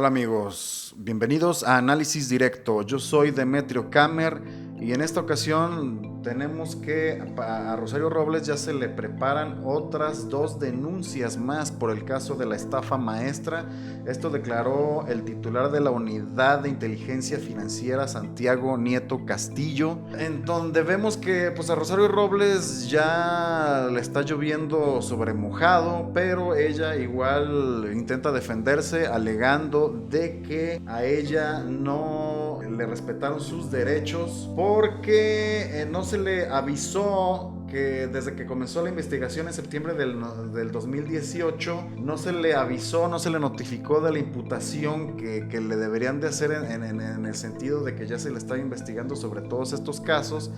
Hola amigos, bienvenidos a Análisis Directo. Yo soy Demetrio Camer y en esta ocasión tenemos que a Rosario Robles ya se le preparan otras 2 denuncias más por el caso de la estafa maestra. Esto declaró el titular de la Unidad de Inteligencia Financiera, Santiago Nieto Castillo, en donde vemos que pues a Rosario Robles ya le está lloviendo sobre mojado, pero ella igual intenta defenderse alegando de que a ella no le respetaron sus derechos porque no se le avisó que desde que comenzó la investigación en septiembre del 2018 no se le avisó, no se le notificó de la imputación que le deberían de hacer en el sentido de que ya se le está investigando sobre todos estos casos.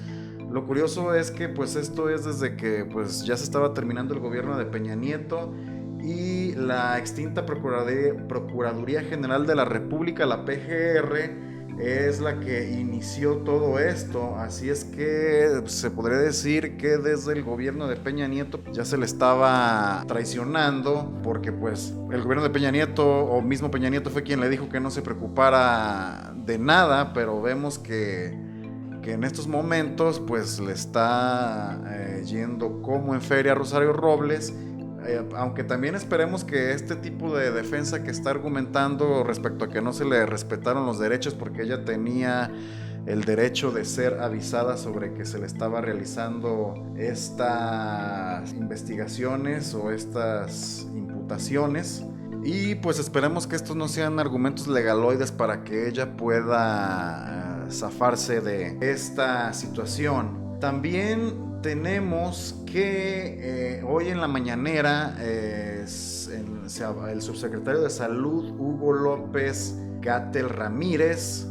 Lo curioso es que pues esto es desde que pues ya se estaba terminando el gobierno de Peña Nieto y la extinta Procuraduría General de la República, la PGR, es la que inició todo esto. Así es que se podría decir que desde el gobierno de Peña Nieto ya se le estaba traicionando, porque pues el gobierno de Peña Nieto o mismo Peña Nieto fue quien le dijo que no se preocupara de nada, pero vemos que en estos momentos pues le está yendo como en feria a Rosario Robles. Aunque también esperemos que este tipo de defensa que está argumentando respecto a que no se le respetaron los derechos porque ella tenía el derecho de ser avisada sobre que se le estaba realizando estas investigaciones o estas imputaciones, y pues esperemos que estos no sean argumentos legaloides para que ella pueda zafarse de esta situación. También tenemos que hoy en la mañanera el subsecretario de Salud, Hugo López-Gatell Ramírez,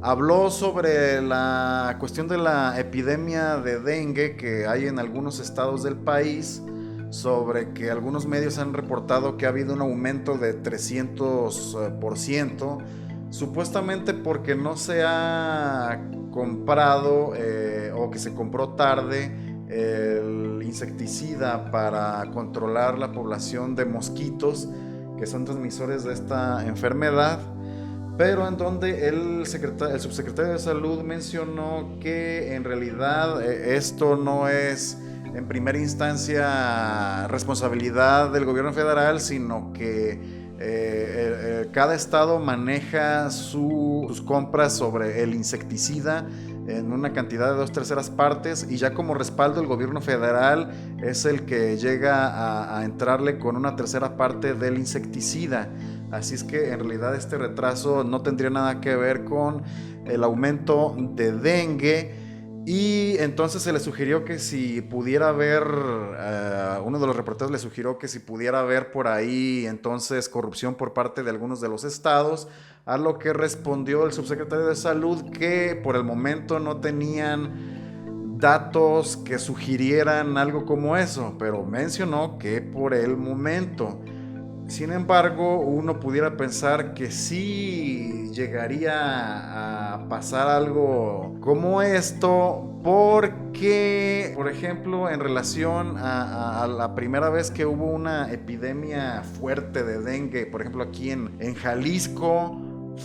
habló sobre la cuestión de la epidemia de dengue que hay en algunos estados del país, sobre que algunos medios han reportado que ha habido un aumento de 300%, supuestamente porque no se ha comprado o que se compró tarde el insecticida para controlar la población de mosquitos que son transmisores de esta enfermedad, pero en donde el subsecretario de Salud mencionó que en realidad esto no es en primera instancia responsabilidad del gobierno federal, sino que cada estado maneja sus compras sobre el insecticida en una cantidad de 2/3 partes, y ya como respaldo el gobierno federal es el que llega a entrarle con 1/3 parte del insecticida. Así es que en realidad este retraso no tendría nada que ver con el aumento de dengue. Y entonces se le sugirió que si pudiera haber, uno de los reporteros le sugirió que si pudiera haber por ahí entonces corrupción por parte de algunos de los estados, a lo que respondió el subsecretario de Salud que por el momento no tenían datos que sugirieran algo como eso, pero mencionó que por el momento. Sin embargo, uno pudiera pensar que sí llegaría a pasar algo como esto, porque, por ejemplo, en relación a la primera vez que hubo una epidemia fuerte de dengue, por ejemplo aquí en Jalisco,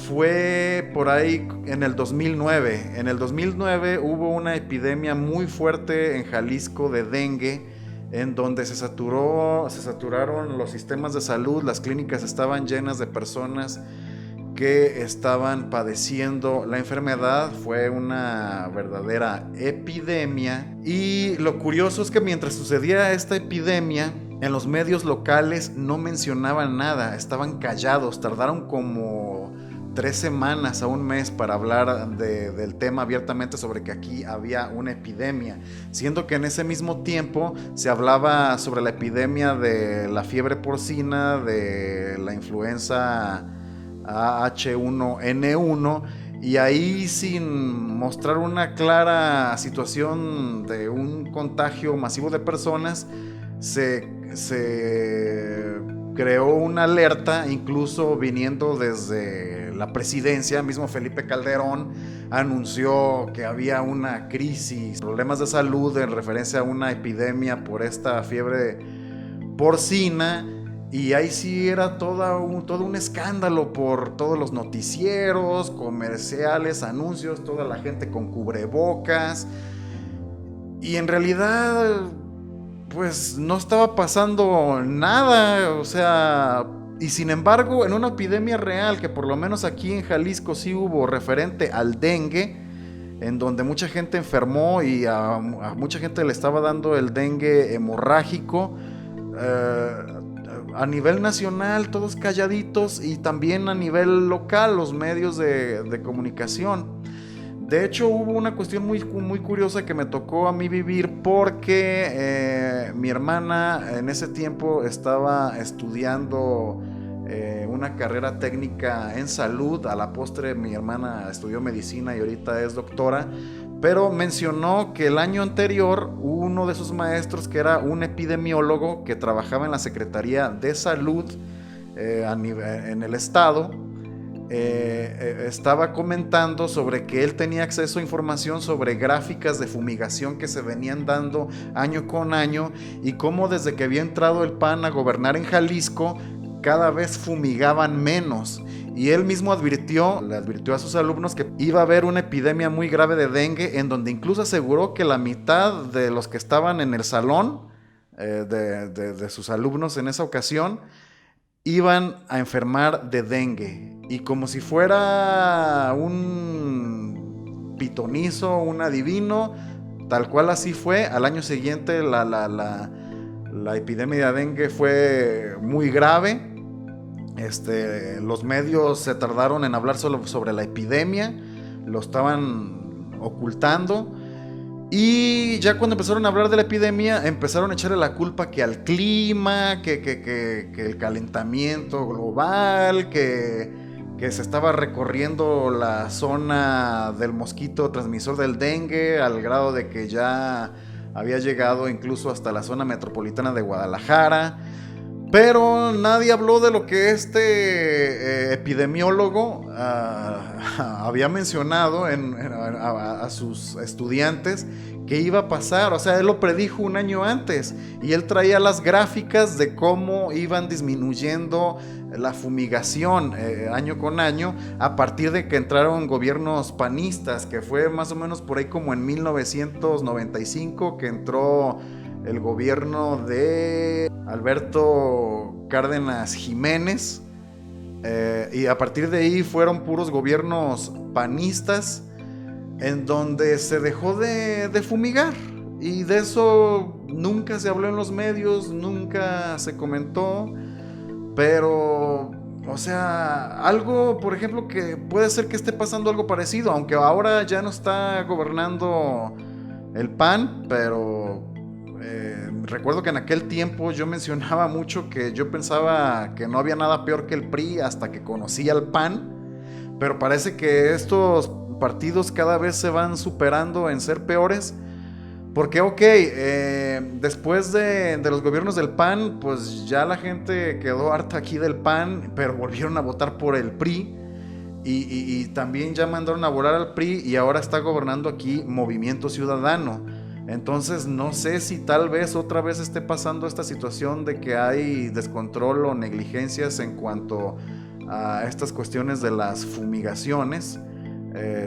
fue por ahí en el 2009. En el 2009 hubo una epidemia muy fuerte en Jalisco de dengue, en donde se saturaron los sistemas de salud, las clínicas estaban llenas de personas que estaban padeciendo la enfermedad. Fue una verdadera epidemia, y lo curioso es que mientras sucedía esta epidemia, en los medios locales no mencionaban nada, estaban callados, tardaron como 3 semanas a un mes para hablar del tema abiertamente sobre que aquí había una epidemia, siendo que en ese mismo tiempo se hablaba sobre la epidemia de la fiebre porcina, de la influenza H1N1, y ahí sin mostrar una clara situación de un contagio masivo de personas, se creó una alerta, incluso viniendo desde la presidencia. Mismo Felipe Calderón anunció que había una crisis, problemas de salud en referencia a una epidemia por esta fiebre porcina, Y ahí sí era todo un escándalo por todos los noticieros, comerciales, anuncios, toda la gente con cubrebocas. Y en realidad, pues no estaba pasando nada, o sea, y sin embargo, en una epidemia real, que por lo menos aquí en Jalisco sí hubo referente al dengue, en donde mucha gente enfermó y a mucha gente le estaba dando el dengue hemorrágico, eh, a nivel nacional todos calladitos y también a nivel local los medios de comunicación. De hecho, hubo una cuestión muy curiosa que me tocó a mí vivir porque mi hermana en ese tiempo estaba estudiando una carrera técnica en salud. A la postre mi hermana estudió medicina y ahorita es doctora. Pero mencionó que el año anterior uno de sus maestros, que era un epidemiólogo que trabajaba en la Secretaría de Salud en el estado, estaba comentando sobre que él tenía acceso a información sobre gráficas de fumigación que se venían dando año con año y cómo desde que había entrado el PAN a gobernar en Jalisco cada vez fumigaban menos. Y él mismo le advirtió a sus alumnos que iba a haber una epidemia muy grave de dengue, en donde incluso aseguró que la mitad de los que estaban en el salón de sus alumnos en esa ocasión iban a enfermar de dengue. Y como si fuera un pitonizo, un adivino, tal cual así fue. Al año siguiente la epidemia de dengue fue muy grave. Los medios se tardaron en hablar solo sobre la epidemia, lo estaban ocultando. Y ya cuando empezaron a hablar de la epidemia, empezaron a echarle la culpa que al clima, que el calentamiento global, que se estaba recorriendo la zona del mosquito transmisor del dengue, al grado de que ya había llegado incluso hasta la zona metropolitana de Guadalajara. Pero nadie habló de lo que este epidemiólogo había mencionado a sus estudiantes que iba a pasar. O sea, él lo predijo un año antes y él traía las gráficas de cómo iban disminuyendo la fumigación año con año a partir de que entraron gobiernos panistas, que fue más o menos por ahí como en 1995 que entró el gobierno de Alberto Cárdenas Jiménez, y a partir de ahí fueron puros gobiernos panistas en donde se dejó de fumigar, y de eso nunca se habló en los medios, nunca se comentó. Pero, o sea, algo, por ejemplo, que puede ser que esté pasando algo parecido, aunque ahora ya no está gobernando el PAN, pero recuerdo que en aquel tiempo yo mencionaba mucho que yo pensaba que no había nada peor que el PRI hasta que conocí al PAN, pero parece que estos partidos cada vez se van superando en ser peores, porque después de los gobiernos del PAN, pues ya la gente quedó harta aquí del PAN, pero volvieron a votar por el PRI. Y también ya mandaron a volar al PRI y ahora está gobernando aquí Movimiento Ciudadano. Entonces no sé si tal vez otra vez esté pasando esta situación de que hay descontrol o negligencias en cuanto a estas cuestiones de las fumigaciones.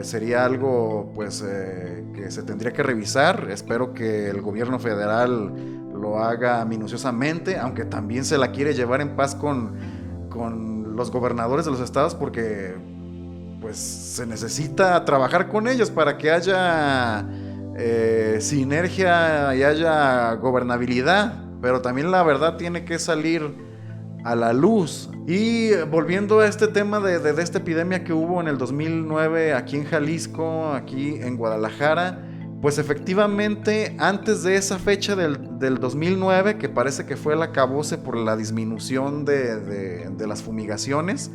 Sería algo pues que se tendría que revisar. Espero que el gobierno federal lo haga minuciosamente, aunque también se la quiere llevar en paz con los gobernadores de los estados, porque pues se necesita trabajar con ellos para que haya sinergia y haya gobernabilidad, pero también la verdad tiene que salir a la luz. Y volviendo a este tema de esta epidemia que hubo en el 2009 aquí en Jalisco, aquí en Guadalajara, pues efectivamente antes de esa fecha del 2009, que parece que fue el acabose por la disminución de las fumigaciones,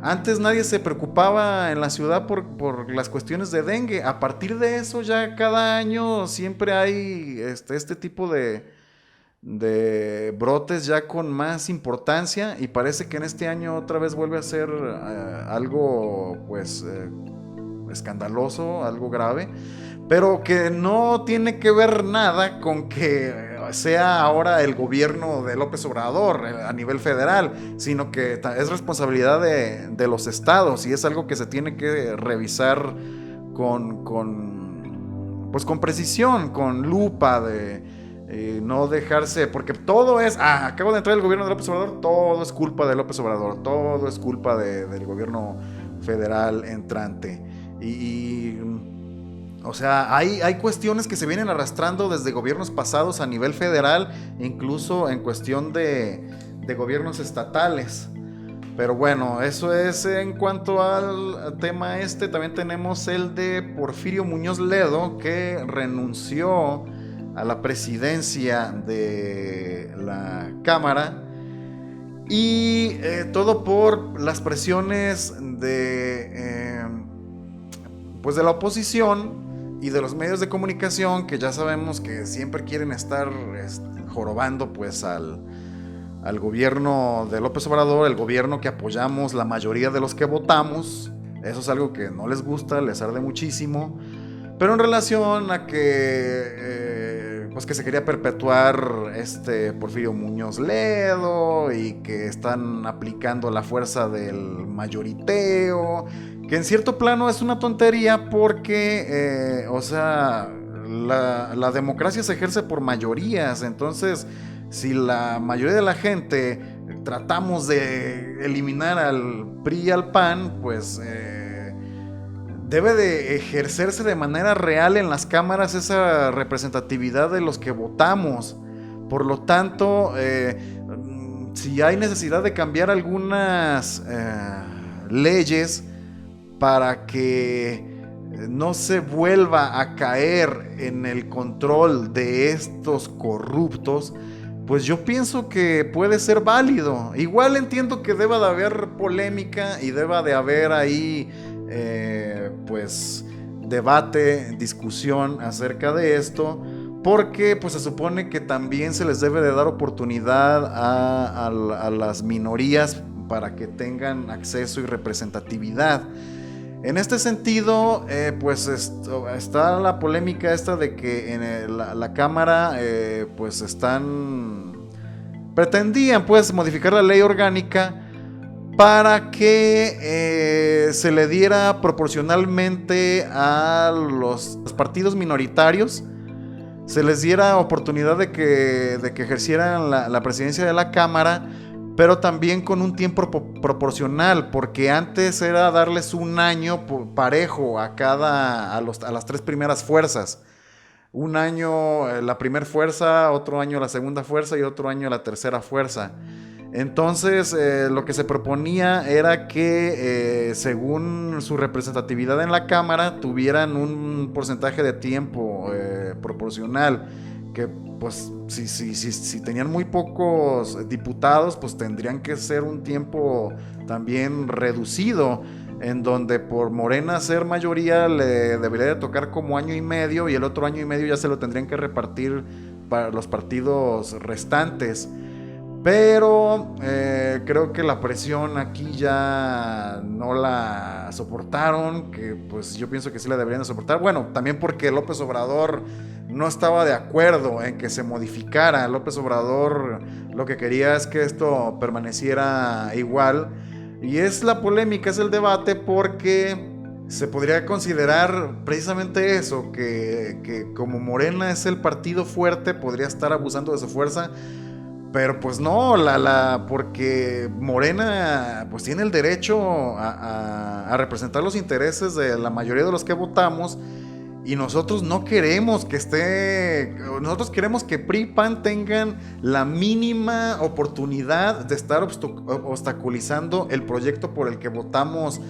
antes nadie se preocupaba en la ciudad por las cuestiones de dengue. A partir de eso ya cada año siempre hay este tipo de brotes ya con más importancia, y parece que en este año otra vez vuelve a ser algo pues escandaloso, algo grave, pero que no tiene que ver nada con que sea ahora el gobierno de López Obrador a nivel federal, sino que es responsabilidad de los estados, y es algo que se tiene que revisar pues con precisión, con lupa, no dejarse, porque todo es, acabo de entrar el gobierno de López Obrador, todo es culpa de López Obrador, todo es culpa del gobierno federal entrante. O sea, hay cuestiones que se vienen arrastrando desde gobiernos pasados a nivel federal, incluso en cuestión de gobiernos estatales. Pero bueno, eso es en cuanto al tema este. También tenemos el de Porfirio Muñoz Ledo, que renunció a la presidencia de la Cámara. Y todo por las presiones pues de la oposición y de los medios de comunicación, que ya sabemos que siempre quieren estar jorobando pues al gobierno de López Obrador, el gobierno que apoyamos la mayoría de los que votamos. Eso es algo que no les gusta, les arde muchísimo. Pero en relación a que pues que se quería perpetuar Porfirio Muñoz Ledo, y que están aplicando la fuerza del mayoriteo, que en cierto plano es una tontería, porque o sea, la democracia se ejerce por mayorías. Entonces, si la mayoría de la gente tratamos de eliminar al PRI y al PAN, pues debe de ejercerse de manera real en las cámaras esa representatividad de los que votamos. Por lo tanto, si hay necesidad de cambiar algunas leyes para que no se vuelva a caer en el control de estos corruptos, pues yo pienso que puede ser válido. Igual entiendo que deba de haber polémica y deba de haber ahí pues debate, discusión acerca de esto, porque pues se supone que también se les debe de dar oportunidad a las minorías para que tengan acceso y representatividad. En este sentido, pues está la polémica esta de que en la Cámara pues pretendían pues modificar la ley orgánica para que se le diera proporcionalmente a los partidos minoritarios, se les diera oportunidad de que ejercieran la presidencia de la Cámara, pero también con un tiempo proporcional, porque antes era darles un año parejo a las tres primeras fuerzas. Un año la primera fuerza, otro año la segunda fuerza y otro año la tercera fuerza. Entonces, lo que se proponía era que según su representatividad en la Cámara tuvieran un porcentaje de tiempo proporcional, que pues si tenían muy pocos diputados, pues tendrían que ser un tiempo también reducido, en donde por Morena ser mayoría le debería de tocar como año y medio, y el otro año y medio ya se lo tendrían que repartir para los partidos restantes. Pero creo que la presión aquí ya no la soportaron, que pues yo pienso que sí la deberían de soportar. Bueno, también porque López Obrador no estaba de acuerdo en que se modificara. López Obrador lo que quería es que esto permaneciera igual. Y es la polémica, es el debate, porque se podría considerar precisamente eso, que como Morena es el partido fuerte, podría estar abusando de su fuerza. Pero pues no, porque Morena pues tiene el derecho a representar los intereses de la mayoría de los que votamos, y nosotros no queremos nosotros queremos que PRI y PAN tengan la mínima oportunidad de estar obstaculizando el proyecto por el que votamos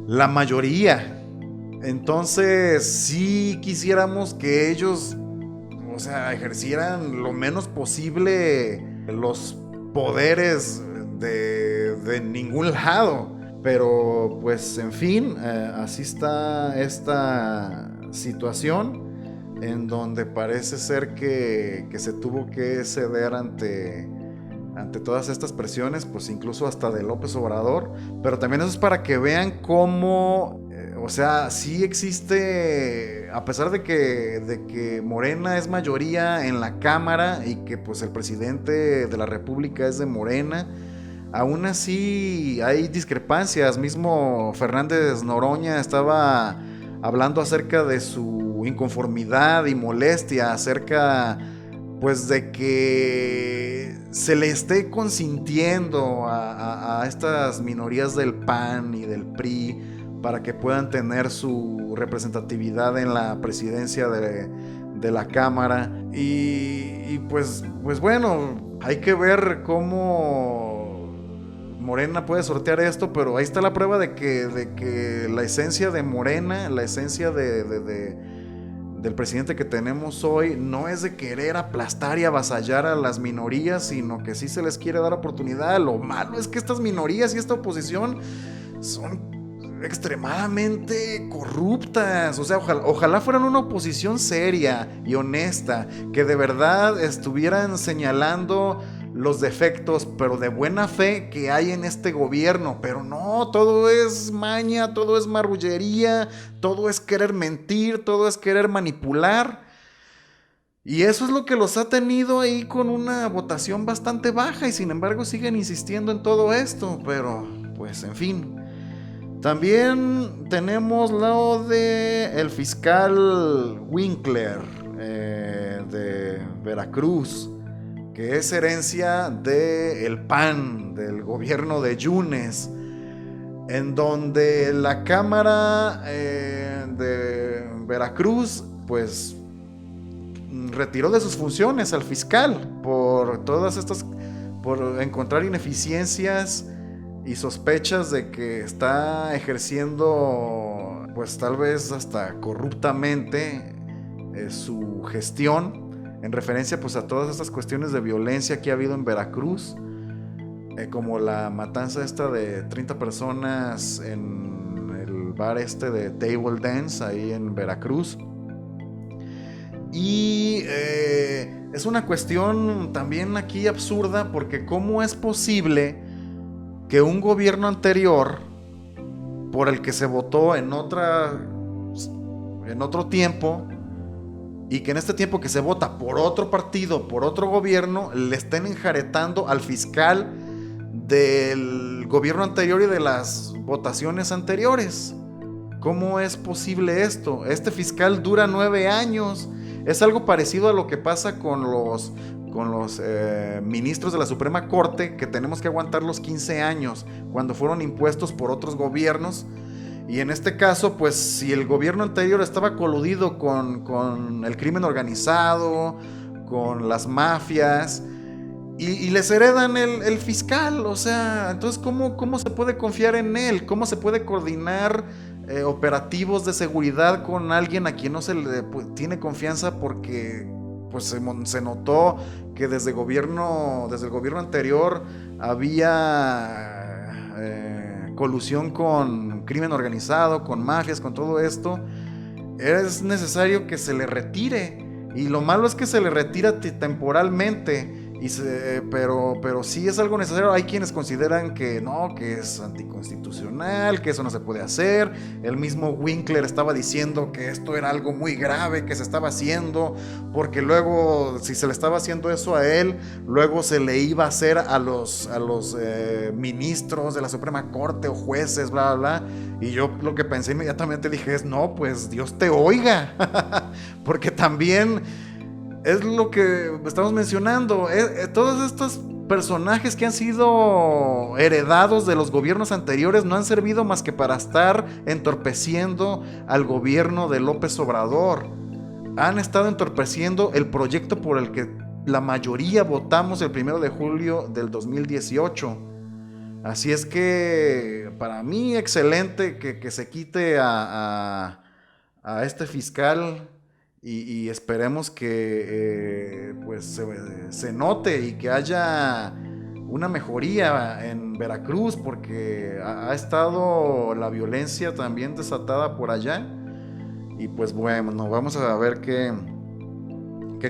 la mayoría. Entonces sí quisiéramos que ellos, o sea, ejercieran lo menos posible los poderes de ningún lado. Pero pues en fin, así está esta situación, en donde parece ser que se tuvo que ceder ante todas estas presiones, pues incluso hasta de López Obrador. Pero también eso es para que vean cómo o sea, sí existe, a pesar de que Morena es mayoría en la Cámara y que pues el presidente de la República es de Morena, aún así hay discrepancias. Mismo Fernández Noroña estaba hablando acerca de su inconformidad y molestia acerca pues de que se le esté consintiendo a estas minorías del PAN y del PRI para que puedan tener su representatividad en la presidencia de la Cámara. Y pues bueno, hay que ver cómo Morena puede sortear esto, pero ahí está la prueba de que la esencia de Morena, la esencia del presidente que tenemos hoy, no es de querer aplastar y avasallar a las minorías, sino que sí se les quiere dar oportunidad. Lo malo es que estas minorías y esta oposición son extremadamente corruptas. O sea, ojalá fueran una oposición seria y honesta, que de verdad estuvieran señalando los defectos, pero de buena fe, que hay en este gobierno. Pero no, todo es maña, todo es marrullería, todo es querer mentir, todo es querer manipular. Y eso es lo que los ha tenido ahí con una votación bastante baja, y sin embargo siguen insistiendo en todo esto. Pero pues en fin. También tenemos lo de el fiscal Winkler de Veracruz, que es herencia del PAN, del gobierno de Yunes, en donde la Cámara de Veracruz pues retiró de sus funciones al fiscal por todas estas, por encontrar ineficiencias y sospechas de que está ejerciendo pues tal vez hasta corruptamente su gestión, en referencia pues a todas estas cuestiones de violencia que ha habido en Veracruz, como la matanza esta de 30 personas en el bar este de Table Dance ahí en Veracruz. Y es una cuestión también aquí absurda, porque ¿cómo es posible que un gobierno anterior, por el que se votó en otro tiempo, y que en este tiempo que se vota por otro partido, por otro gobierno, le estén enjaretando al fiscal del gobierno anterior y de las votaciones anteriores? ¿Cómo es posible esto? Este fiscal dura 9 años. Es algo parecido a lo que pasa con los ministros de la Suprema Corte, que tenemos que aguantar los 15 años cuando fueron impuestos por otros gobiernos. Y en este caso, pues si el gobierno anterior estaba coludido con el crimen organizado, con las mafias, y les heredan el fiscal, o sea, entonces ¿cómo se puede confiar en él? ¿Cómo se puede coordinar operativos de seguridad con alguien a quien no se le tiene confianza? Porque pues se notó que desde el gobierno anterior había colusión con crimen organizado, con mafias, con todo esto. Es necesario que se le retire, y lo malo es que se le retira temporalmente. Pero sí es algo necesario. Hay quienes consideran que no, que es anticonstitucional, que eso no se puede hacer. El mismo Winkler estaba diciendo que esto era algo muy grave que se estaba haciendo, porque luego, si se le estaba haciendo eso a él, luego se le iba a hacer a los ministros de la Suprema Corte o jueces, bla, bla, bla. Y yo lo que pensé inmediatamente dije es, no, pues Dios te oiga. Porque también es lo que estamos mencionando. Todos estos personajes que han sido heredados de los gobiernos anteriores no han servido más que para estar entorpeciendo al gobierno de López Obrador. Han estado entorpeciendo el proyecto por el que la mayoría votamos el 1 de julio del 2018. Así es que para mí excelente que se quite a este fiscal. Y esperemos que pues se note y que haya una mejoría en Veracruz, porque ha estado la violencia también desatada por allá. Y pues bueno, vamos a ver qué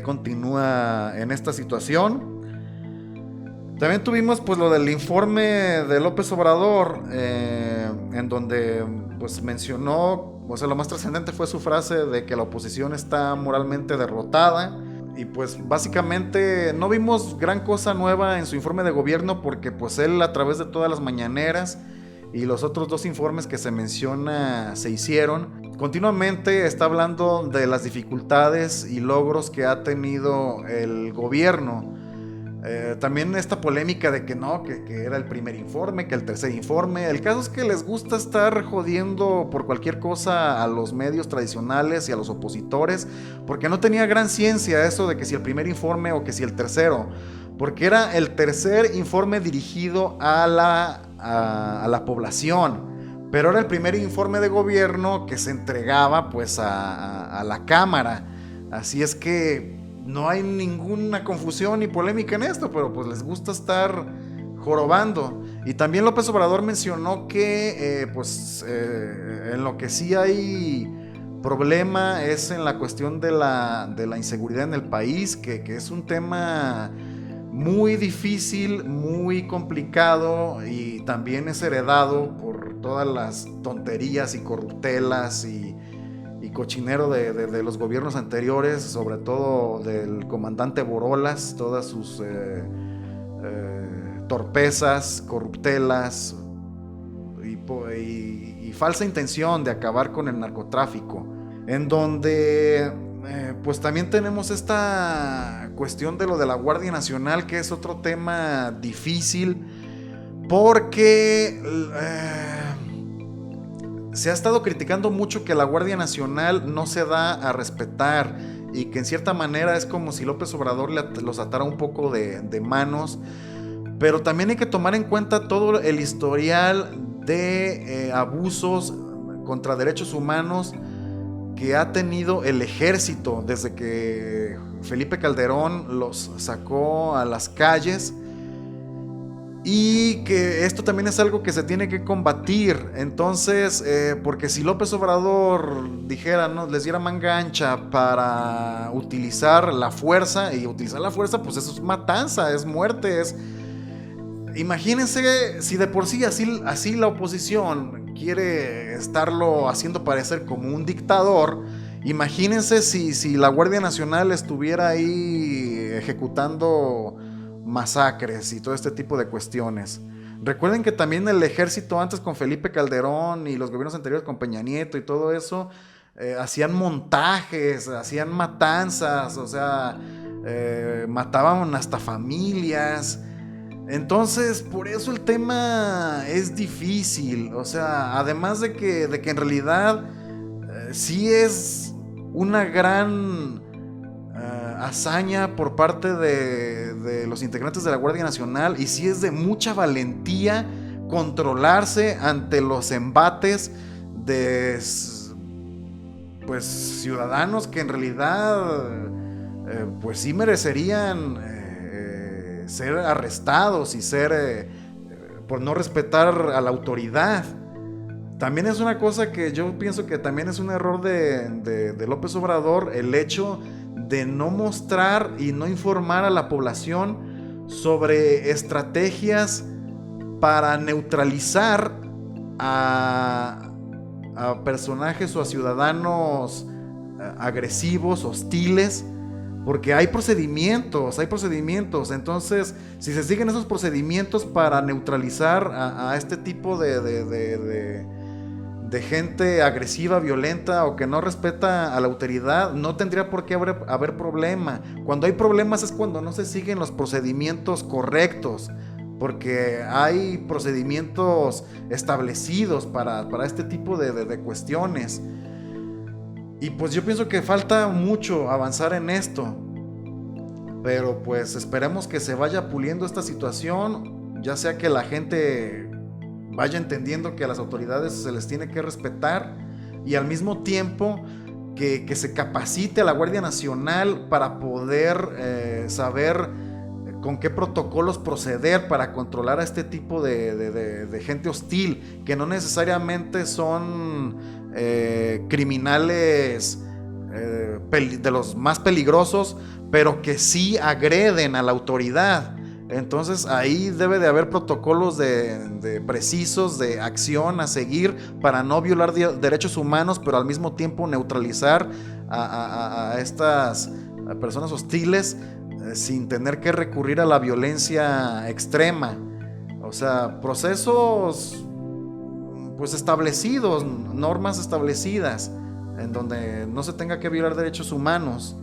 continúa en esta situación. También tuvimos pues lo del informe de López Obrador, en donde pues mencionó, o sea, lo más trascendente fue su frase de que la oposición está moralmente derrotada. Y pues básicamente no vimos gran cosa nueva en su informe de gobierno, porque pues él, a través de todas las mañaneras y los otros 2 informes que se menciona se hicieron, continuamente está hablando de las dificultades y logros que ha tenido el gobierno. También esta polémica de que no, que era el primer informe, que el tercer informe. El caso es que les gusta estar jodiendo por cualquier cosa a los medios tradicionales y a los opositores, porque no tenía gran ciencia eso de que si el primer informe o que si el tercero, porque era el tercer informe dirigido a la población, pero era el primer informe de gobierno que se entregaba pues a la Cámara. Así es que no hay ninguna confusión ni polémica en esto, pero pues les gusta estar jorobando. Y también López Obrador mencionó que en lo que sí hay problema es en la cuestión de la inseguridad en el país, que es un tema muy difícil, muy complicado, y también es heredado por todas las tonterías y corruptelas y cochinero de los gobiernos anteriores, sobre todo del comandante Borolas, todas sus torpezas, corruptelas y falsa intención de acabar con el narcotráfico, en donde pues también tenemos esta cuestión de lo de la Guardia Nacional, que es otro tema difícil, porque se ha estado criticando mucho que la Guardia Nacional no se da a respetar, y que en cierta manera es como si López Obrador los atara un poco de manos. Pero también hay que tomar en cuenta todo el historial de abusos contra derechos humanos que ha tenido el ejército desde que Felipe Calderón los sacó a las calles, y que esto también es algo que se tiene que combatir. Entonces, porque si López Obrador dijera, ¿no?, les diera manga ancha para utilizar la fuerza, y utilizar la fuerza, pues eso es matanza, es muerte, es... Imagínense si de por sí así la oposición quiere estarlo haciendo parecer como un dictador. Imagínense si la Guardia Nacional estuviera ahí ejecutando masacres y todo este tipo de cuestiones. Recuerden que también el ejército antes con Felipe Calderón y los gobiernos anteriores con Peña Nieto y todo eso, hacían montajes, hacían matanzas, o sea, mataban hasta familias. Entonces, por eso el tema es difícil. O sea, además de que en realidad sí es una gran hazaña por parte de los integrantes de la Guardia Nacional, y sí es de mucha valentía controlarse ante los embates de pues ciudadanos que en realidad pues sí merecerían ser arrestados y ser por no respetar a la autoridad. También es una cosa que yo pienso que también es un error de López Obrador, el hecho de no mostrar y no informar a la población sobre estrategias para neutralizar a personajes o a ciudadanos agresivos, hostiles, porque hay procedimientos. Entonces, si se siguen esos procedimientos para neutralizar a este tipo de gente agresiva, violenta o que no respeta a la autoridad, no tendría por qué haber problema. Cuando hay problemas es cuando no se siguen los procedimientos correctos, porque hay procedimientos establecidos para este tipo de cuestiones. Y pues yo pienso que falta mucho avanzar en esto, pero pues esperemos que se vaya puliendo esta situación, ya sea que la gente vaya entendiendo que a las autoridades se les tiene que respetar, y al mismo tiempo que se capacite a la Guardia Nacional para poder saber con qué protocolos proceder para controlar a este tipo de gente hostil, que no necesariamente son criminales de los más peligrosos, pero que sí agreden a la autoridad. Entonces ahí debe de haber protocolos de precisos de acción a seguir para no violar derechos humanos, pero al mismo tiempo neutralizar a estas personas hostiles sin tener que recurrir a la violencia extrema. O sea, procesos pues establecidos, normas establecidas, en donde no se tenga que violar derechos humanos.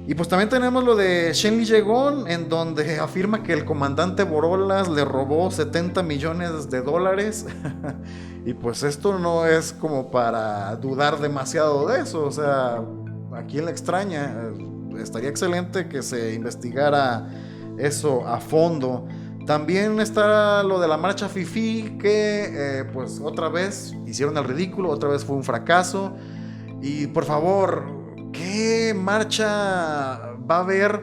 Y pues también tenemos lo de Shen Li Yegon, en donde afirma que el comandante Borolas le robó 70 millones de dólares. Y pues esto no es como para dudar demasiado de eso. O sea, ¿a quién le extraña? Estaría excelente que se investigara eso a fondo. También está lo de la marcha FIFI, que pues otra vez hicieron el ridículo, otra vez fue un fracaso. Y por favor, ¿qué marcha va a haber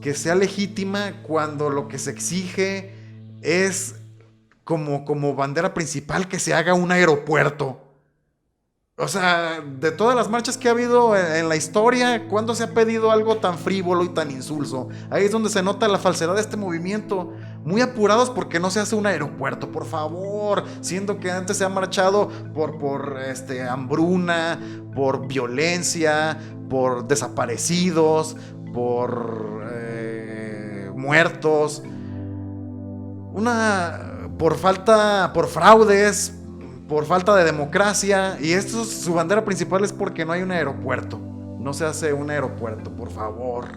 que sea legítima cuando lo que se exige es como bandera principal que se haga un aeropuerto? O sea, de todas las marchas que ha habido en la historia, ¿cuándo se ha pedido algo tan frívolo y tan insulso? Ahí es donde se nota la falsedad de este movimiento. Muy apurados porque no se hace un aeropuerto, por favor. Siendo que antes se ha marchado por hambruna, por violencia, por desaparecidos, por muertos. Por fraudes, por falta de democracia, y esto su bandera principal es porque no hay un aeropuerto. No se hace un aeropuerto, por favor,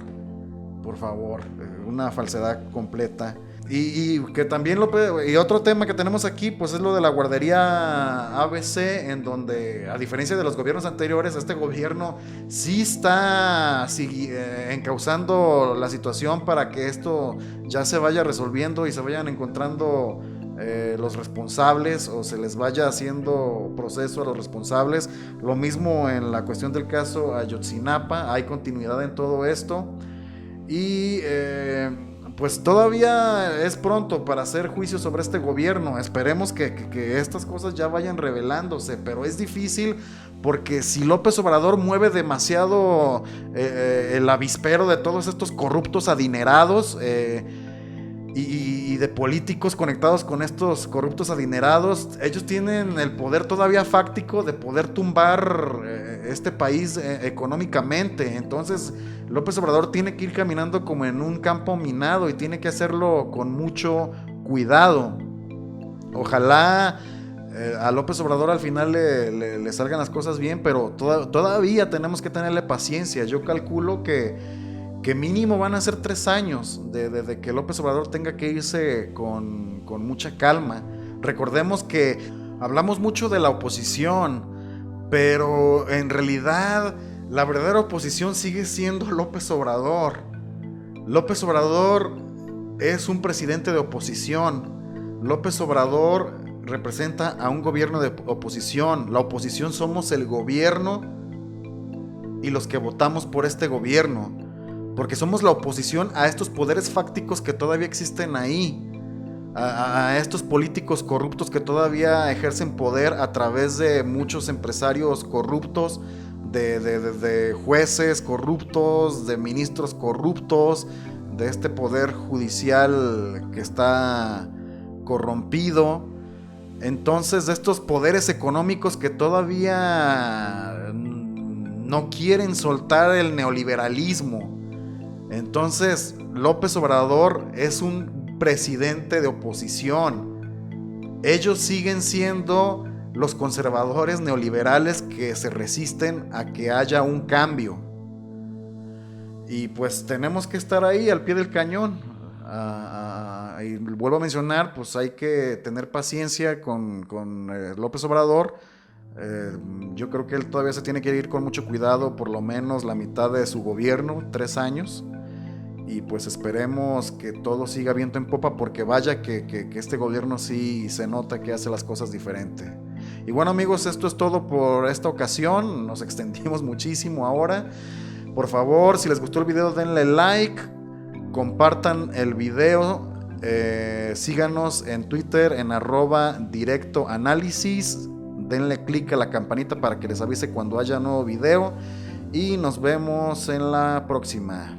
una falsedad completa. Y que también y otro tema que tenemos aquí pues es lo de la guardería ABC, en donde a diferencia de los gobiernos anteriores, este gobierno sí está encauzando la situación para que esto ya se vaya resolviendo y se vayan encontrando los responsables, o se les vaya haciendo proceso a los responsables. Lo mismo en la cuestión del caso Ayotzinapa, hay continuidad en todo esto. Y pues todavía es pronto para hacer juicio sobre este gobierno. Esperemos que estas cosas ya vayan revelándose, pero es difícil porque si López Obrador mueve demasiado el avispero de todos estos corruptos adinerados, y de políticos conectados con estos corruptos adinerados, ellos tienen el poder todavía fáctico de poder tumbar este país económicamente. Entonces López Obrador tiene que ir caminando como en un campo minado y tiene que hacerlo con mucho cuidado. Ojalá a López Obrador al final le salgan las cosas bien, pero todavía tenemos que tenerle paciencia. Yo calculo que mínimo van a ser 3 años de que López Obrador tenga que irse con mucha calma. Recordemos que hablamos mucho de la oposición, pero en realidad la verdadera oposición sigue siendo López Obrador. López Obrador es un presidente de oposición. López Obrador representa a un gobierno de oposición. La oposición somos el gobierno y los que votamos por este gobierno, porque somos la oposición a estos poderes fácticos que todavía existen ahí, a estos políticos corruptos que todavía ejercen poder a través de muchos empresarios corruptos, de jueces corruptos, de ministros corruptos, de este poder judicial que está corrompido. Entonces, de estos poderes económicos que todavía no quieren soltar el neoliberalismo. Entonces, López Obrador es un presidente de oposición. Ellos siguen siendo los conservadores neoliberales que se resisten a que haya un cambio. Y pues tenemos que estar ahí al pie del cañón. Y vuelvo a mencionar, pues hay que tener paciencia con López Obrador. Yo creo que él todavía se tiene que ir con mucho cuidado, por lo menos la mitad de su gobierno, 3 años. Y pues esperemos que todo siga viento en popa, porque vaya que este gobierno sí se nota que hace las cosas diferente. Y bueno, amigos, esto es todo por esta ocasión. Nos extendimos muchísimo ahora. Por favor, si les gustó el video, denle like, compartan el video, síganos en Twitter en @directoanálisis, denle click a la campanita para que les avise cuando haya nuevo video, y nos vemos en la próxima.